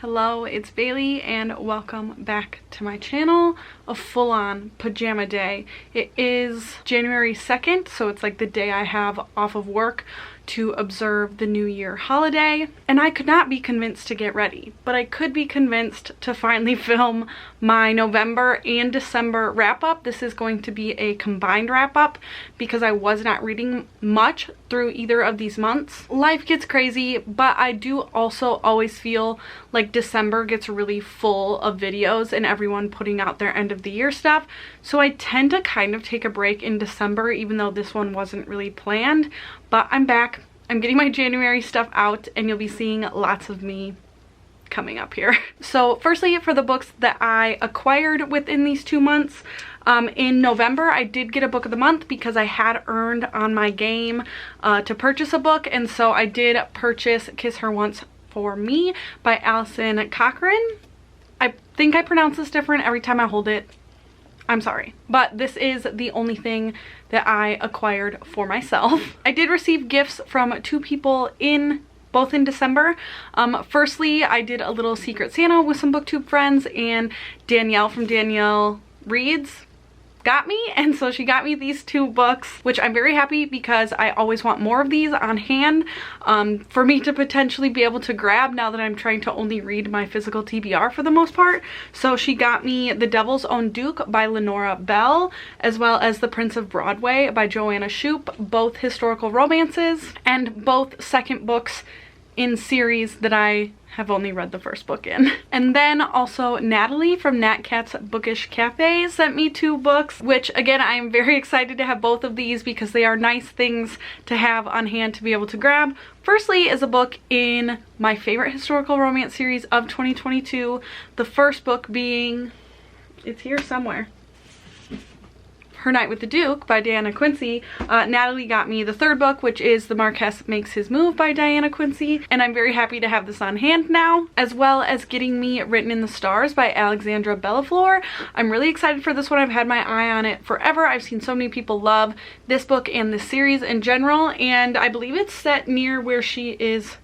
Hello, it's Bailey and welcome back to my channel. A full-on pajama day. It is January 2nd, so it's like the day I have off of work to observe the New Year holiday. And I could not be convinced to get ready, but I could be convinced to finally film my November and December wrap-up. This is going to be a combined wrap-up because I was not reading much through either of these months. Life gets crazy, but I do also always feel like December gets really full of videos and everyone putting out their end of the year stuff. So I tend to kind of take a break in December, even though this one wasn't really planned. But I'm back. I'm getting my January stuff out and you'll be seeing lots of me coming up here. So firstly, for the books that I acquired within these 2 months, in November I did get a book of the month because I had earned on my game to purchase a book, and so I did purchase Kiss Her Once for Me by Allison Cochran. I think I pronounce this different every time I hold it. I'm sorry, but this is the only thing that I acquired for myself. I did receive gifts from two people both in December. Firstly, I did a little Secret Santa with some booktube friends, and Danielle from Danielle Reads got me, and so she got me these two books, which I'm very happy because I always want more of these on hand for me to potentially be able to grab now that I'm trying to only read my physical TBR for the most part. So she got me The Devil's Own Duke by Lenora Bell, as well as The Prince of Broadway by Joanna Shupe, both historical romances and both second books in series that I have only read the first book in. And then also Natalie from Nat Cat's Bookish Cafe sent me two books, which again I am very excited to have both of these because they are nice things to have on hand to be able to grab. Firstly is a book in my favorite historical romance series of 2022. The first book being, it's here somewhere, Her Night with the Duke by Diana Quincy. Natalie got me the third book, which is The Marquess Makes His Move by Diana Quincy, and I'm very happy to have this on hand now, as well as getting me Written in the Stars by Alexandra Bellafleur. I'm really excited for this one. I've had my eye on it forever. I've seen so many people love this book and this series in general, and I believe it's set near where she is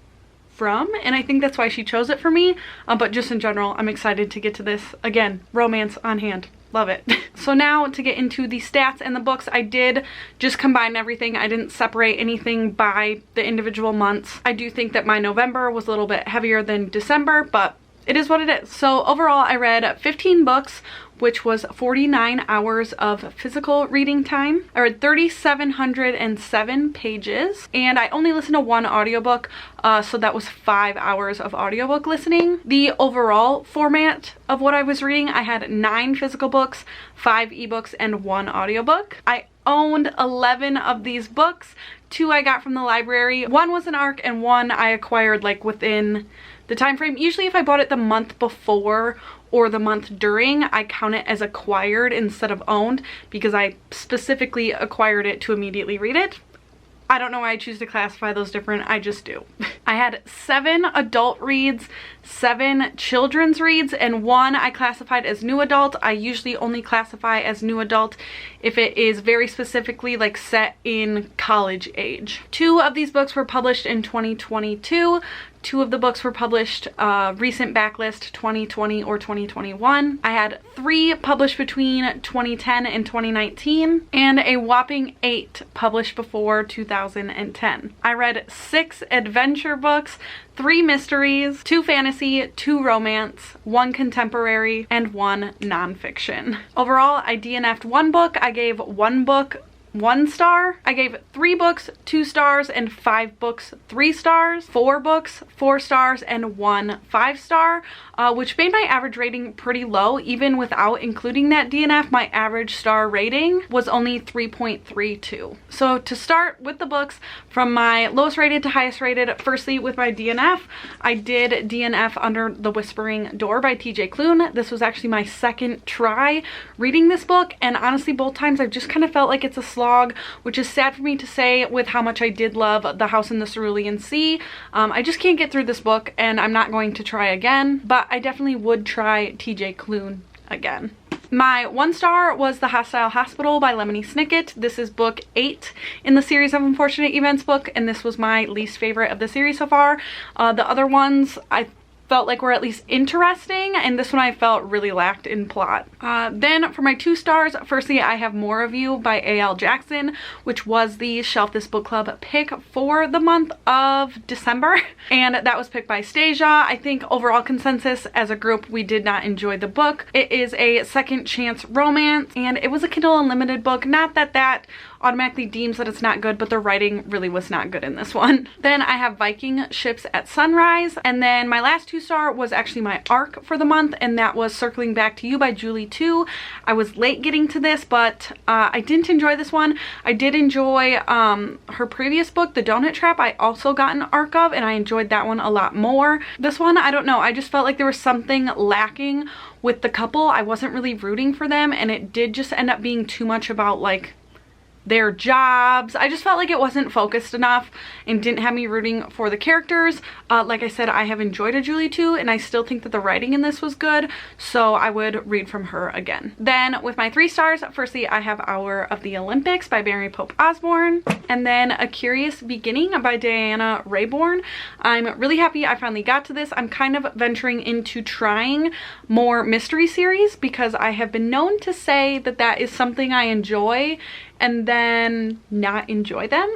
from, and I think that's why she chose it for me. But just in general, I'm excited to get to this. Again, romance on hand. Love it. So now to get into the stats and the books, I did just combine everything. I didn't separate anything by the individual months. I do think that my November was a little bit heavier than December, but it is what it is. So overall, I read 15 books, which was 49 hours of physical reading time. I read 3,707 pages, and I only listened to one audiobook, so that was 5 hours of audiobook listening. The overall format of what I was reading, I had 9 physical books, 5 ebooks, and 1 audiobook. I owned 11 of these books. 2 I got from the library. 1 was an ARC, and 1 I acquired like within the time frame. Usually if I bought it the month before or the month during, I count it as acquired instead of owned because I specifically acquired it to immediately read it. I don't know why I choose to classify those different, I just do. I had 7 adult reads, 7 children's reads, and 1 I classified as new adult. I usually only classify as new adult if it is very specifically like set in college age. 2 of these books were published in 2022. 2 of the books were published recent backlist 2020 or 2021. I had 3 published between 2010 and 2019, and a whopping 8 published before 2010. I read 6 adventure books, 3 mysteries, 2 fantasy, 2 romance, 1 contemporary, and 1 nonfiction. Overall, I DNF'd 1 book. I gave 1 book 1 star. I gave 3 books 2 stars and 5 books 3 stars, 4 books 4 stars, and 1 5-star, which made my average rating pretty low. Even without including that DNF, my average star rating was only 3.32. So to start with the books from my lowest rated to highest rated, firstly with my DNF, I did DNF Under the Whispering Door by TJ Klune. This was actually my second try reading this book, and honestly both times I've just kind of felt like it's a slog, which is sad for me to say with how much I did love The House in the Cerulean Sea. I just can't get through this book, and I'm not going to try again, but I definitely would try TJ Klune again. My 1 star was The Hostile Hospital by Lemony Snicket. This is book 8 in the series of Unfortunate Events book, and this was my least favorite of the series so far. The other ones I felt like were at least interesting, and this one I felt really lacked in plot. Then for my 2 stars, firstly I have More of You by A.L. Jackson, which was the Shelf This Book Club pick for the month of December, and that was picked by Stasia. I think overall consensus as a group, we did not enjoy the book. It is a second chance romance, and it was a Kindle Unlimited book. Not that that automatically deems that it's not good, but the writing really was not good in this one. Then I have Viking Ships at Sunrise, and then my last 2-star was actually my arc for the month, and that was Circling Back to You by Julie 2. I was late getting to this, but I didn't enjoy this one. I did enjoy her previous book, The Donut Trap. I also got an arc of, and I enjoyed that one a lot more. This one, I don't know, I just felt like there was something lacking with the couple. I wasn't really rooting for them, and it did just end up being too much about like their jobs. I just felt like it wasn't focused enough and didn't have me rooting for the characters. Like I said, I have enjoyed a Julie 2, and I still think that the writing in this was good, so I would read from her again. Then with my 3 stars, firstly I have Hour of the Olympics by Mary Pope Osborne, and then A Curious Beginning by Diana Raybourn. I'm really happy I finally got to this. I'm kind of venturing into trying more mystery series because I have been known to say that that is something I enjoy and then not enjoy them.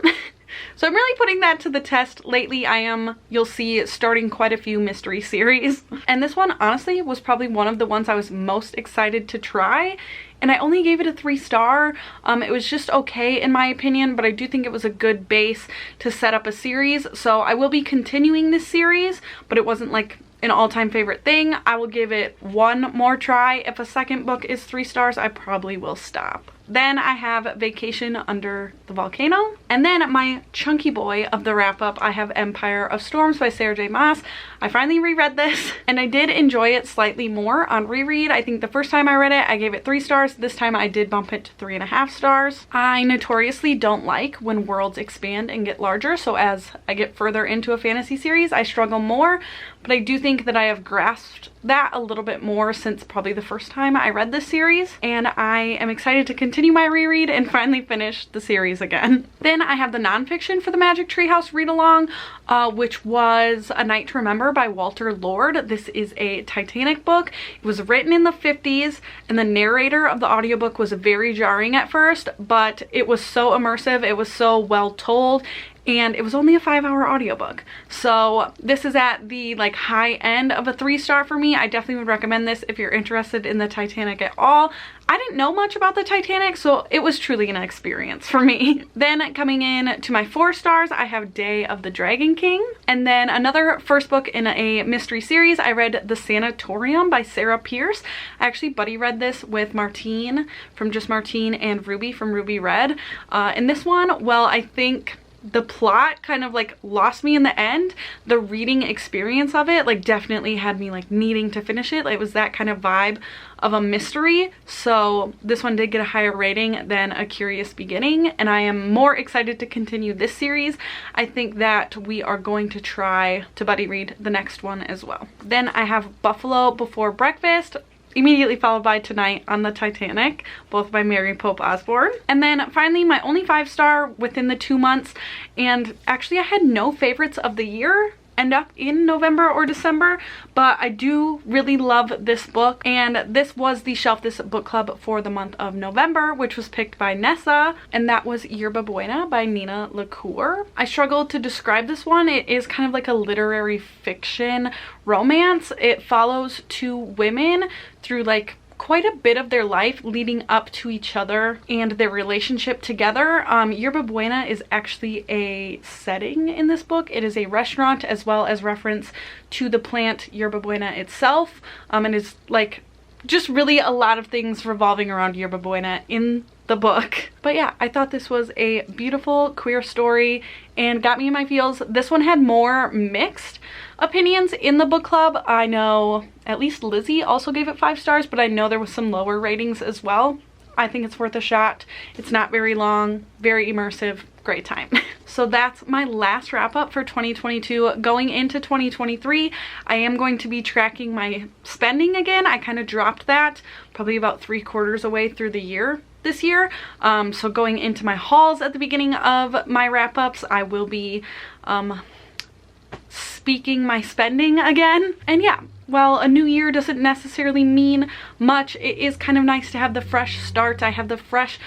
So I'm really putting that to the test. Lately I am, you'll see, starting quite a few mystery series. And this one honestly was probably one of the ones I was most excited to try. And I only gave it a 3-star. It was just okay in my opinion, but I do think it was a good base to set up a series. So I will be continuing this series, but it wasn't like an all-time favorite thing. I will give it one more try. If a second book is 3 stars, I probably will stop. Then I have Vacation Under the Volcano. And then my chunky boy of the wrap-up, I have Empire of Storms by Sarah J. Maas. I finally reread this, and I did enjoy it slightly more on reread. I think the first time I read it, I gave it 3 stars. This time I did bump it to 3.5 stars. I notoriously don't like when worlds expand and get larger, so as I get further into a fantasy series, I struggle more. But I do think that I have grasped that a little bit more since probably the first time I read this series, and I am excited to continue my reread and finally finish the series again. Then I have the nonfiction for the Magic Treehouse read-along, which was A Night to Remember by Walter Lord. This is a Titanic book. It was written in the 50s, and the narrator of the audiobook was very jarring at first, but it was so immersive, it was so well told, and it was only a 5-hour audiobook. So this is at the like high end of a 3-star for me. I definitely would recommend this if you're interested in the Titanic at all. I didn't know much about the Titanic, so it was truly an experience for me. Then coming in to my 4 stars, I have Day of the Dragon King. And then another first book in a mystery series, I read The Sanatorium by Sarah Pierce. I actually buddy read this with Martine from Just Martine and Ruby from Ruby Red. And this one, well, I think the plot kind of like lost me in the end. The reading experience of it like definitely had me like needing to finish it. Like, it was that kind of vibe of a mystery. So this one did get a higher rating than A Curious Beginning, and I am more excited to continue this series. I think that we are going to try to buddy read the next one as well. Then I have Buffalo Before Breakfast, immediately followed by Tonight on the Titanic, both by Mary Pope Osborne. And then finally my only 5-star within the 2 months, and actually I had no favorites of the year end up in November or December, but I do really love this book, and this was the Shelf This Book Club for the month of November, which was picked by Nessa, and that was Yerba Buena by Nina LaCour. I struggled to describe this one. It is kind of like a literary fiction romance. It follows 2 women through like quite a bit of their life leading up to each other and their relationship together. Yerba Buena is actually a setting in this book. It is a restaurant as well as reference to the plant Yerba Buena itself. And it's like just really a lot of things revolving around Yerba Buena in the book. But yeah, I thought this was a beautiful queer story and got me in my feels. This one had more mixed opinions in the book club. I know at least Lizzie also gave it 5 stars, but I know there was some lower ratings as well. I think it's worth a shot. It's not very long, very immersive, great time. So that's my last wrap up for 2022. Going into 2023, I am going to be tracking my spending again. I kind of dropped that probably about 3/4 away through the year this year. So going into my hauls at the beginning of my wrap ups, I will be tweaking my spending again. And yeah, while a new year doesn't necessarily mean much, it is kind of nice to have the fresh start. I have fresh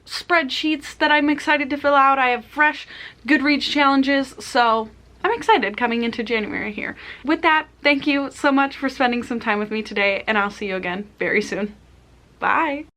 spreadsheets that I'm excited to fill out. I have fresh Goodreads challenges, so I'm excited coming into January here. With that, thank you so much for spending some time with me today, and I'll see you again very soon. Bye!